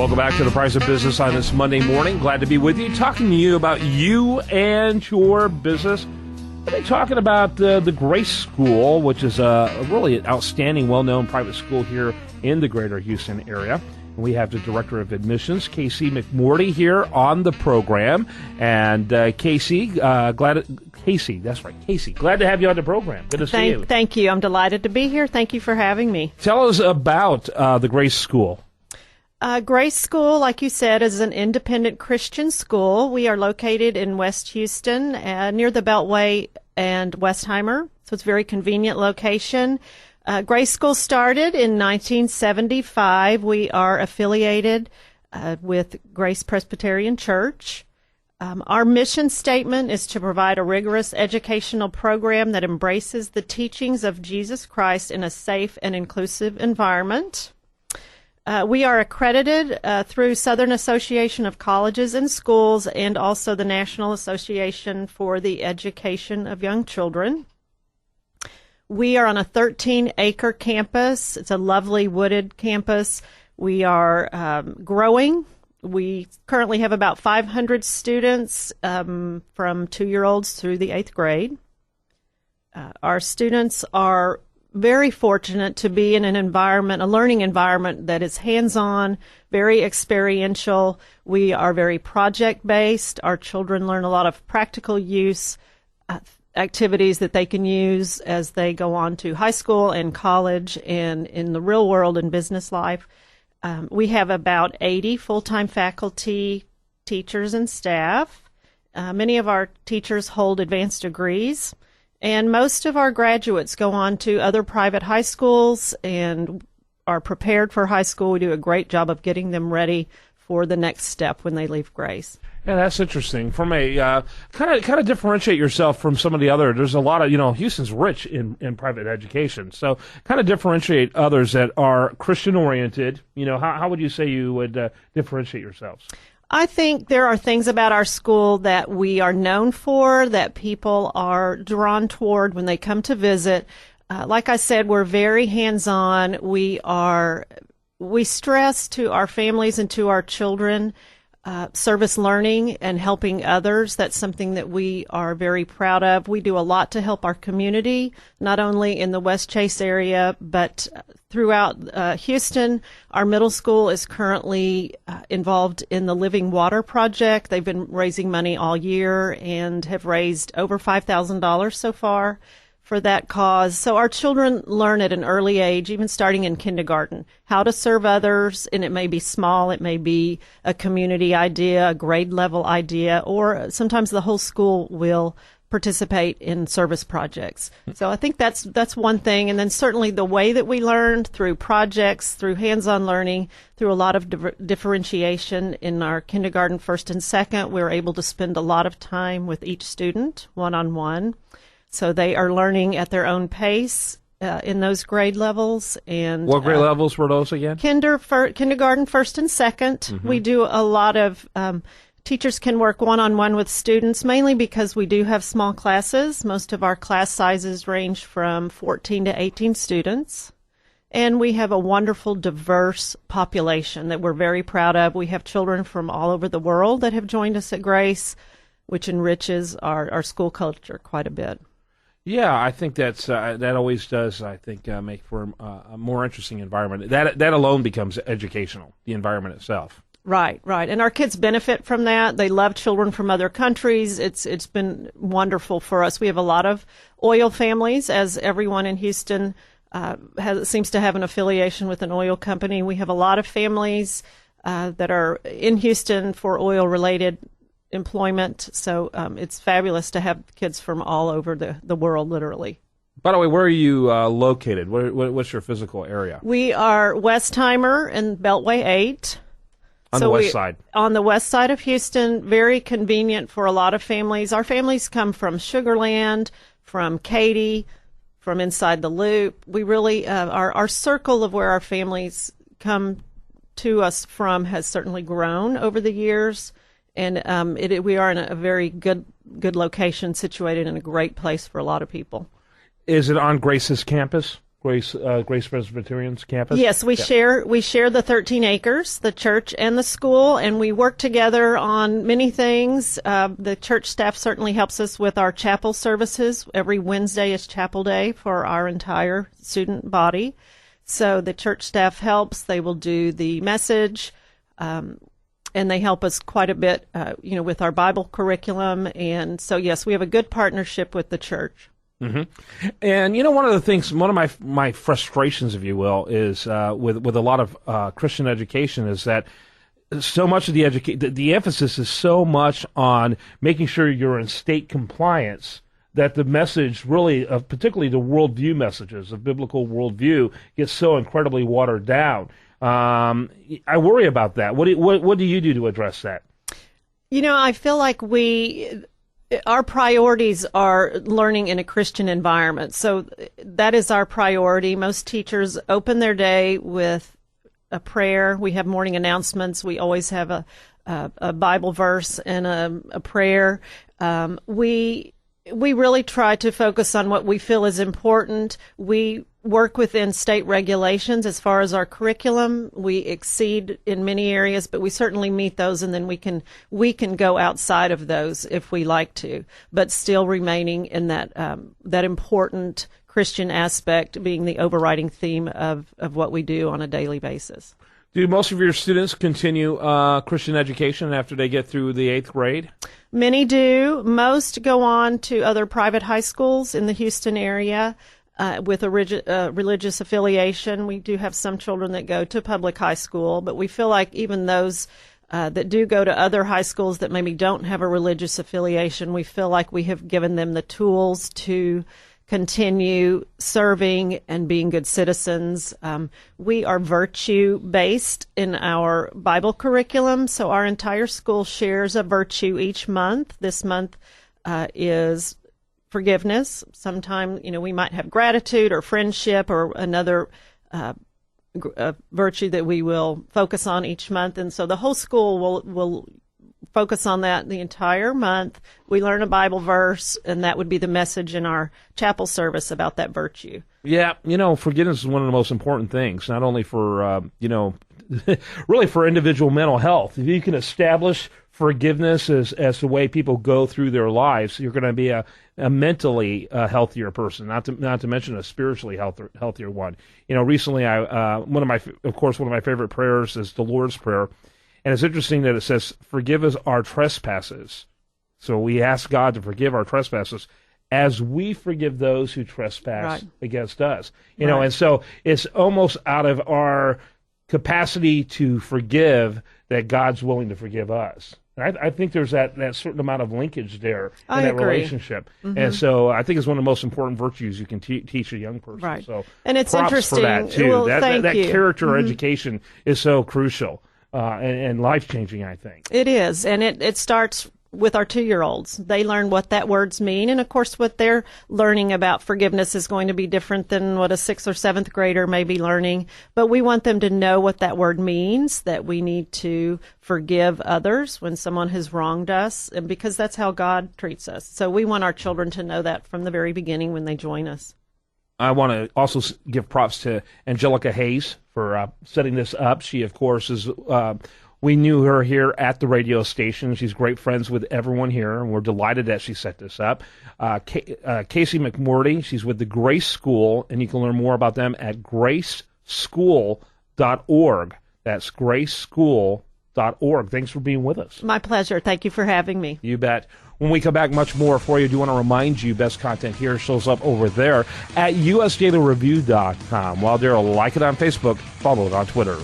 Welcome back to The Price of Business on this Monday morning. Glad to be with you, talking to you about you and your business. We'll be talking about the Grace School, which is a really outstanding, well-known private school here in the greater Houston area. And we have the Director of Admissions, Casey McMordie, here on the program. And Casey, that's right, Casey, glad to have you on the program. Good to see you. Thank you. I'm delighted to be here. Thank you for having me. Tell us about the Grace School. Grace School, like you said, is an independent Christian school. We are located in West Houston, near the Beltway and Westheimer, so it's a very convenient location. Grace School started in 1975. We are affiliated with Grace Presbyterian Church. Our mission statement is to provide a rigorous educational program that embraces the teachings of Jesus Christ in a safe and inclusive environment. We are accredited through Southern Association of Colleges and Schools and also the National Association for the Education of Young Children. We are on a 13-acre campus. It's a lovely wooded campus. We are growing. We currently have about 500 students from 2-year-olds through the 8th grade. Our students are very fortunate to be in an environment, a learning environment that is hands-on, very experiential. We are very project-based. Our children learn a lot of practical use activities that they can use as they go on to high school and college and in the real world and business life. We have about 80 full-time faculty, teachers, and staff. Many of our teachers hold advanced degrees, and most of our graduates go on to other private high schools and are prepared for high school. We do a great job of getting them ready for the next step when they leave Grace. Yeah, that's interesting. From a kind of differentiate yourself from some of the other. There's a lot of Houston's rich in private education, so kind of differentiate others that are Christian oriented. How would you say you would differentiate yourselves? I think there are things about our school that we are known for, that people are drawn toward when they come to visit. Like I said, we're very hands-on. We stress to our families and to our children service learning and helping others. That's something that we are very proud of. We do a lot to help our community, not only in the West Chase area, but throughout Houston. Our middle school is currently involved in the Living Water Project. They've been raising money all year and have raised over $5,000 so far for that cause. So our children learn at an early age, even starting in kindergarten, how to serve others, and it may be small, it may be a community idea, a grade level idea, or sometimes the whole school will participate in service projects. So I think that's one thing. And then certainly the way that we learned through projects, through hands-on learning, through a lot of differentiation in our kindergarten, first and second, we were able to spend a lot of time with each student one-on-one. So they are learning at their own pace in those grade levels. And what grade levels were those again? Kindergarten, first and second. Mm-hmm. We do a lot of teachers can work one-on-one with students, mainly because we do have small classes. Most of our class sizes range from 14 to 18 students. And we have a wonderful, diverse population that we're very proud of. We have children from all over the world that have joined us at Grace, which enriches our school culture quite a bit. Yeah, I think that always does, make for a more interesting environment. That alone becomes educational, the environment itself. Right. And our kids benefit from that. They love children from other countries. It's been wonderful for us. We have a lot of oil families, as everyone in Houston seems to have an affiliation with an oil company. We have a lot of families that are in Houston for oil-related employment, so it's fabulous to have kids from all over the world, literally. By the way, where are you located? What's your physical area? We are Westheimer and Beltway 8. On the west side. On the west side of Houston, very convenient for a lot of families. Our families come from Sugar Land, from Katy, from inside the Loop. We really, our circle of where our families come to us from has certainly grown over the years. And we are in a very good location, situated in a great place for a lot of people. Is it on Grace's campus? Grace Presbyterian's campus? Yes, we share the 13 acres, the church and the school, and we work together on many things. The church staff certainly helps us with our chapel services. Every Wednesday is chapel day for our entire student body. So the church staff helps. They will do the message, and they help us quite a bit, with our Bible curriculum. And so, yes, we have a good partnership with the church. Mm-hmm. And one of the things, one of my frustrations, if you will, is with a lot of Christian education is that so much of the emphasis is so much on making sure you're in state compliance that the message really, particularly the worldview messages of biblical worldview, gets so incredibly watered down. I worry about that. What do you do to address that? I feel like our priorities are learning in a Christian environment. So that is our priority. Most teachers open their day with a prayer. We have morning announcements. We always have a Bible verse and a prayer. We really try to focus on what we feel is important. We work within state regulations as far as our curriculum. We exceed in many areas, but we certainly meet those, and then we can go outside of those if we like to, but still remaining in that important Christian aspect being the overriding theme of what we do on a daily basis. Do most of your students continue Christian education after they get through the 8th grade? Many do. Most go on to other private high schools in the Houston area. With a religious affiliation. We do have some children that go to public high school, but we feel like even those that do go to other high schools that maybe don't have a religious affiliation, we feel like we have given them the tools to continue serving and being good citizens. We are virtue-based in our Bible curriculum, so our entire school shares a virtue each month. This month is forgiveness. Sometimes, we might have gratitude or friendship or another virtue that we will focus on each month. And so the whole school will focus on that the entire month. We learn a Bible verse, and that would be the message in our chapel service about that virtue. Yeah, forgiveness is one of the most important things, not only for, really for individual mental health. If you can establish forgiveness as the way people go through their lives, you're going to be a mentally healthier person, not to mention a spiritually healthier one. Recently, one of my favorite prayers is the Lord's Prayer, and it's interesting that it says, "Forgive us our trespasses." So we ask God to forgive our trespasses as we forgive those who trespass against us. And so it's almost out of our capacity to forgive that God's willing to forgive us. I think there's that certain amount of linkage there in that relationship. Mm-hmm. And so I think it's one of the most important virtues you can teach a young person. Right. So and it's props interesting. For that, too. Well, that character mm-hmm. education is so crucial and life-changing, I think. It is. And it starts with our 2-year-olds. They learn what that words mean. And, of course, what they're learning about forgiveness is going to be different than what a 6th or 7th grader may be learning. But we want them to know what that word means, that we need to forgive others when someone has wronged us, and because that's how God treats us. So we want our children to know that from the very beginning when they join us. I want to also give props to Angelica Hayes for setting this up. She, of course, is... we knew her here at the radio station. She's great friends with everyone here, and we're delighted that she set this up. Casey McMordie, she's with the Grace School, and you can learn more about them at graceschool.org. That's graceschool.org. Thanks for being with us. My pleasure. Thank you for having me. You bet. When we come back, much more for you. I do want to remind you, best content here shows up over there at usdailyreview.com. While there, like it on Facebook, follow it on Twitter.